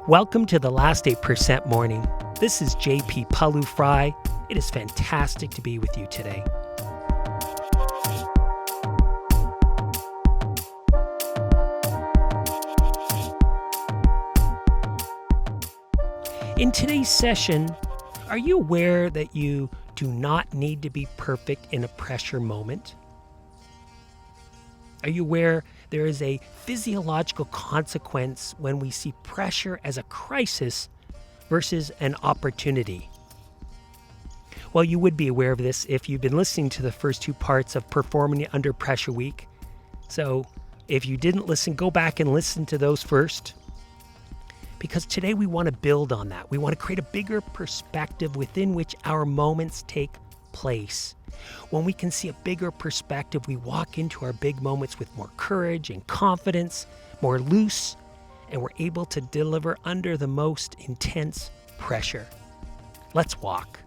Welcome to the Last 8% Morning. This is JP Pawliw-Fry. It is fantastic to be with you today. In today's session, are you aware that you do not need to be perfect in a pressure moment? Are you aware there is a physiological consequence when we see pressure as a crisis versus an opportunity? Well, you would be aware of this if you've been listening to the first two parts of Performing Under Pressure Week. So if you didn't listen, go back and listen to those first. Because today we want to build on that. We want to create a bigger perspective within which our moments take place. When we can see a bigger perspective, we walk into our big moments with more courage and confidence, more loose, and we're able to deliver under the most intense pressure. Let's walk.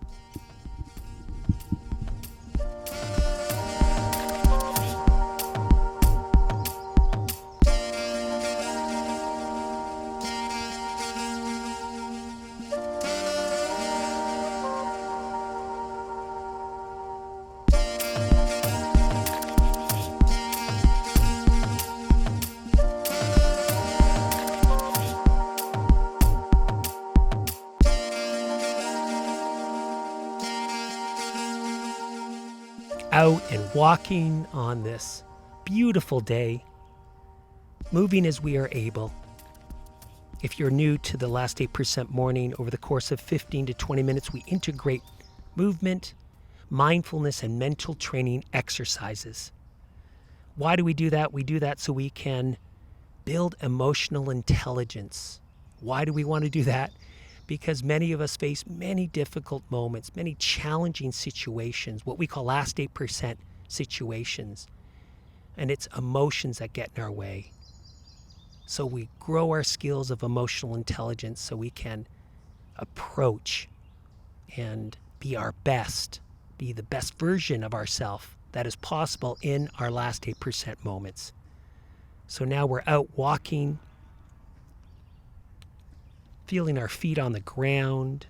Out and walking on this beautiful day, moving as we are able. If you're new to the Last 8% Morning, over the course of 15 to 20 minutes, we integrate movement, mindfulness, and mental training exercises. Why do we do that? We do that so we can build emotional intelligence. Why do we want to do that? Because many of us face many difficult moments, many challenging situations, what we call last 8% situations. And it's emotions that get in our way. So we grow our skills of emotional intelligence so we can approach and be our best, be the best version of ourselves that is possible in our last 8% moments. So now we're out walking, feeling our feet on the ground.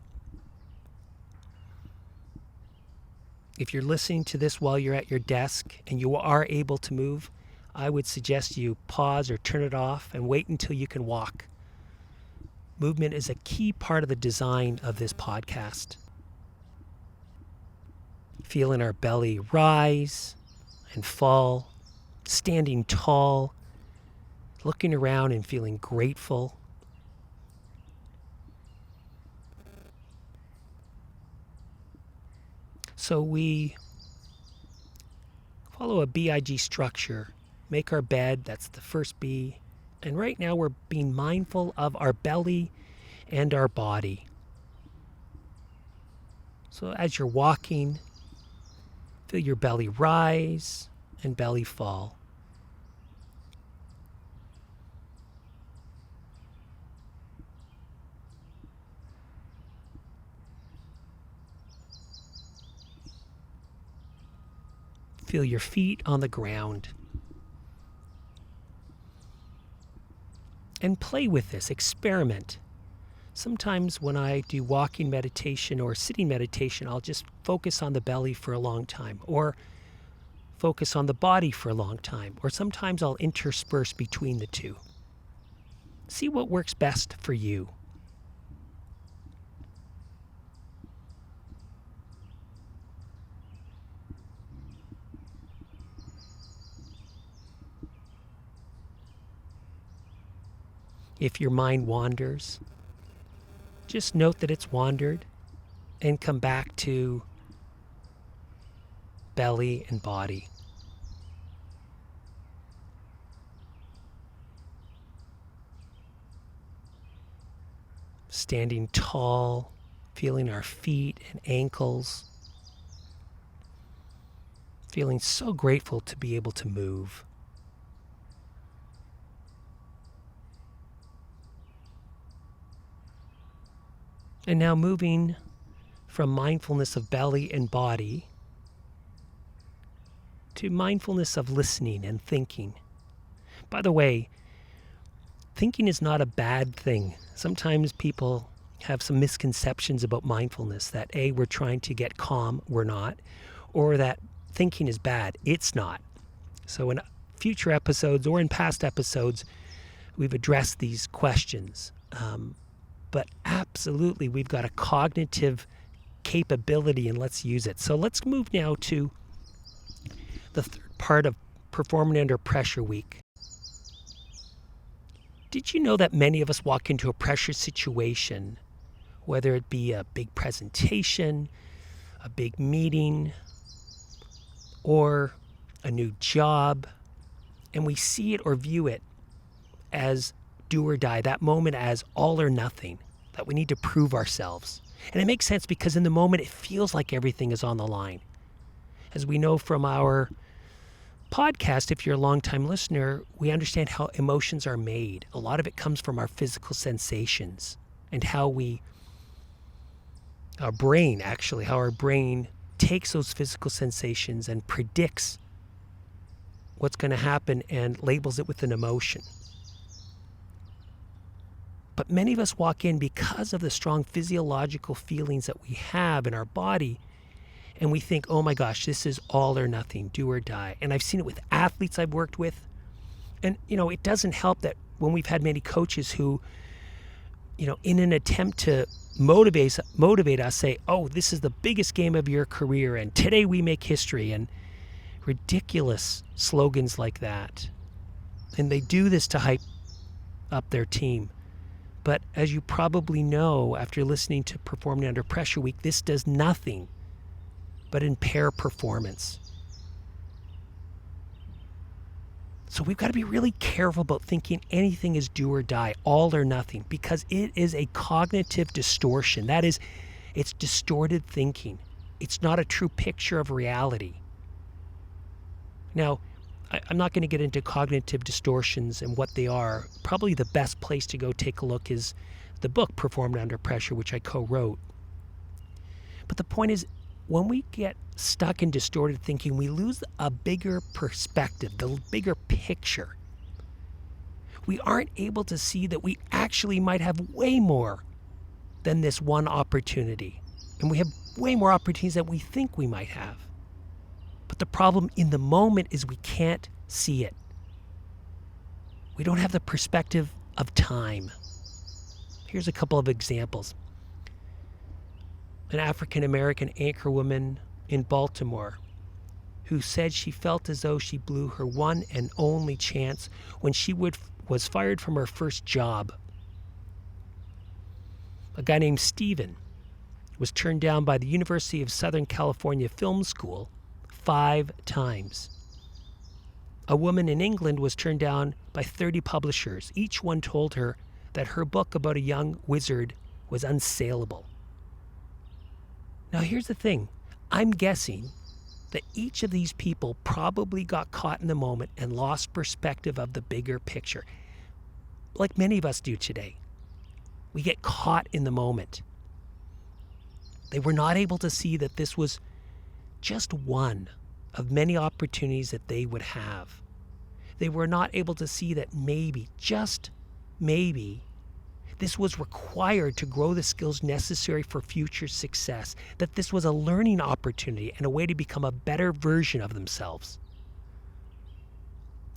If you're listening to this while you're at your desk and you are able to move, I would suggest you pause or turn it off and wait until you can walk. Movement is a key part of the design of this podcast. Feeling our belly rise and fall, standing tall, looking around and feeling grateful. So we follow a BIG structure, make our bed, that's the first B. And right now we're being mindful of our belly and our body. So as you're walking, feel your belly rise and belly fall. Feel your feet on the ground. And play with this, experiment. Sometimes when I do walking meditation or sitting meditation, I'll just focus on the belly for a long time, or focus on the body for a long time, or sometimes I'll intersperse between the two. See what works best for you. If your mind wanders, just note that it's wandered and come back to belly and body. Standing tall, feeling our feet and ankles, feeling so grateful to be able to move. And now moving from mindfulness of belly and body to mindfulness of listening and thinking. By the way, thinking is not a bad thing. Sometimes people have some misconceptions about mindfulness that A, we're trying to get calm, we're not, or that thinking is bad. It's not. So in future episodes or in past episodes, we've addressed these questions. But absolutely, we've got a cognitive capability and let's use it. So let's move now to the third part of Performing Under Pressure Week. Did you know that many of us walk into a pressure situation, whether it be a big presentation, a big meeting, or a new job, and we see it or view it as do or die, that moment as all or nothing, that we need to prove ourselves. And it makes sense because in the moment it feels like everything is on the line. As we know from our podcast, if you're a longtime listener, we understand how emotions are made. A lot of it comes from our physical sensations and how our brain takes those physical sensations and predicts what's going to happen and labels it with an emotion. But many of us walk in because of the strong physiological feelings that we have in our body, and we think, oh my gosh, this is all or nothing, do or die. And I've seen it with athletes I've worked with. And, it doesn't help that when we've had many coaches who, in an attempt to motivate us, say, oh, this is the biggest game of your career, and today we make history, and ridiculous slogans like that. And they do this to hype up their team. But as you probably know, after listening to Performing Under Pressure Week, this does nothing but impair performance. So we've got to be really careful about thinking anything is do or die, all or nothing, because it is a cognitive distortion. That is, it's distorted thinking. It's not a true picture of reality. Now, I'm not going to get into cognitive distortions and what they are. Probably the best place to go take a look is the book Performing Under Pressure, which I co-wrote. But the point is, when we get stuck in distorted thinking, we lose a bigger perspective, the bigger picture. We aren't able to see that we actually might have way more than this one opportunity. And we have way more opportunities than we think we might have. But the problem in the moment is we can't see it. We don't have the perspective of time. Here's a couple of examples. An African-American anchorwoman in Baltimore who said she felt as though she blew her one and only chance when she was fired from her first job. A guy named Steven was turned down by the University of Southern California Film School 5 times. A woman in England was turned down by 30 publishers. Each one told her that her book about a young wizard was unsaleable. Now here's the thing. I'm guessing that each of these people probably got caught in the moment and lost perspective of the bigger picture. Like many of us do today. We get caught in the moment. They were not able to see that this was just one of many opportunities that they would have. They were not able to see that maybe, just maybe, this was required to grow the skills necessary for future success, that this was a learning opportunity and a way to become a better version of themselves.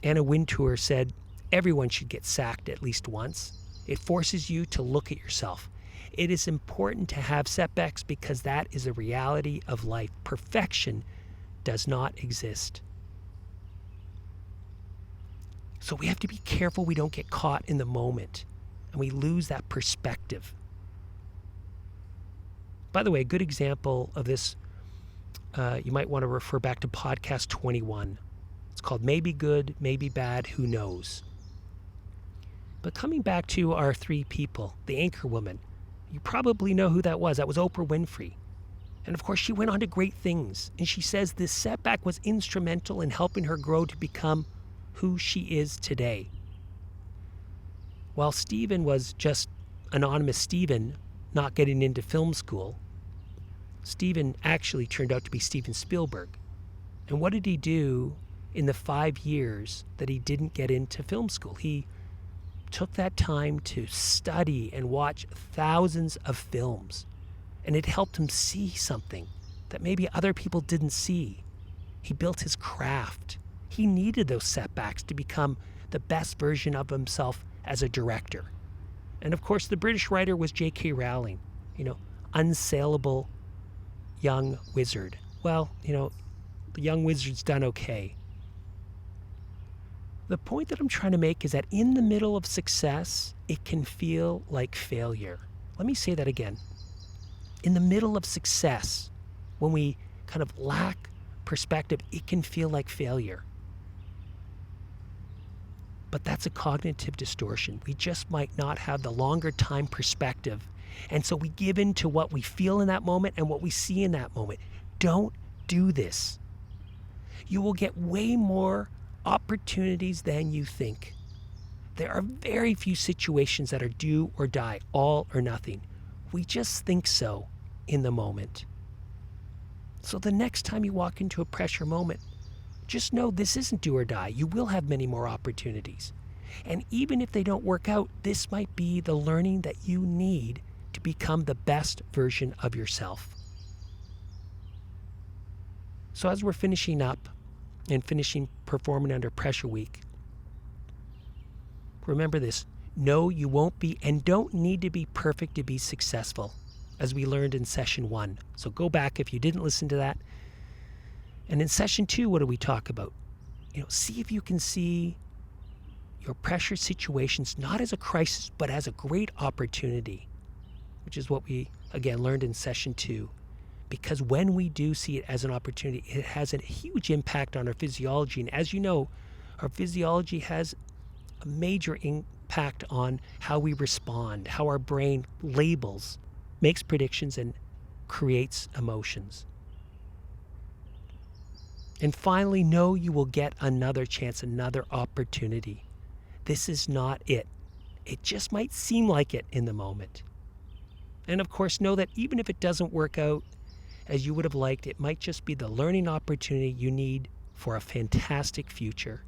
Anna Wintour said, everyone should get sacked at least once. It forces you to look at yourself. It is important to have setbacks because that is a reality of life. Perfection does not exist. So we have to be careful we don't get caught in the moment and we lose that perspective. By the way, a good example of this, you might want to refer back to podcast 21. It's called Maybe Good, Maybe Bad, Who Knows? But coming back to our 3 people, the anchor woman, you probably know who that was. That was Oprah Winfrey. And of course, she went on to great things. And she says this setback was instrumental in helping her grow to become who she is today. While Stephen was just anonymous Stephen, not getting into film school, Stephen actually turned out to be Steven Spielberg. And what did he do in the 5 years that he didn't get into film school? He took that time to study and watch thousands of films. And it helped him see something that maybe other people didn't see. He built his craft. He needed those setbacks to become the best version of himself as a director. And of course, the British writer was J.K. Rowling, unsaleable young wizard. Well, the young wizard's done okay. The point that I'm trying to make is that in the middle of success, it can feel like failure. Let me say that again. In the middle of success, when we kind of lack perspective, it can feel like failure. But that's a cognitive distortion. We just might not have the longer time perspective. And so we give in to what we feel in that moment and what we see in that moment. Don't do this. You will get way more opportunities than you think. There are very few situations that are do or die, all or nothing. We just think so in the moment. So the next time you walk into a pressure moment, just know this isn't do or die. You will have many more opportunities. And even if they don't work out, this might be the learning that you need to become the best version of yourself. So as we're finishing up and finishing Performing Under Pressure Week, remember this. No, you won't be and don't need to be perfect to be successful, as we learned in session 1. So go back if you didn't listen to that. And in session 2, what do we talk about? See if you can see your pressure situations not as a crisis, but as a great opportunity, which is what we, again, learned in session 2. Because when we do see it as an opportunity, it has a huge impact on our physiology. And as you know, our physiology has a major impact on how we respond, how our brain labels, makes predictions, and creates emotions. And finally, know you will get another chance, another opportunity. This is not it. It just might seem like it in the moment. And of course, know that even if it doesn't work out as you would have liked, it might just be the learning opportunity you need for a fantastic future.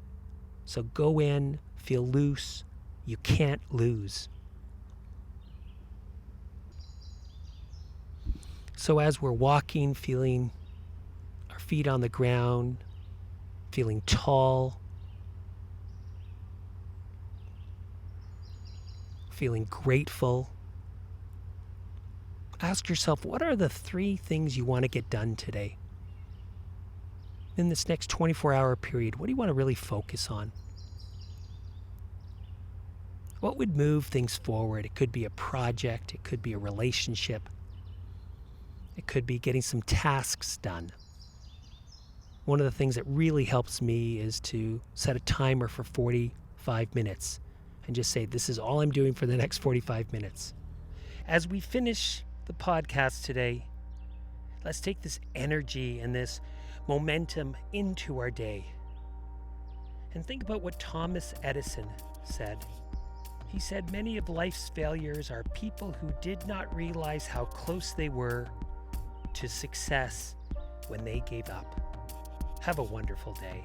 So go in, feel loose. You can't lose. So as we're walking, feeling our feet on the ground, feeling tall, feeling grateful, ask yourself, what are the 3 things you want to get done today? In this next 24-hour period, what do you want to really focus on? What would move things forward? It could be a project. It could be a relationship. It could be getting some tasks done. One of the things that really helps me is to set a timer for 45 minutes and just say, this is all I'm doing for the next 45 minutes. As we finish the podcast today, let's take this energy and this momentum into our day. And think about what Thomas Edison said. He said, many of life's failures are people who did not realize how close they were to success when they gave up. Have a wonderful day.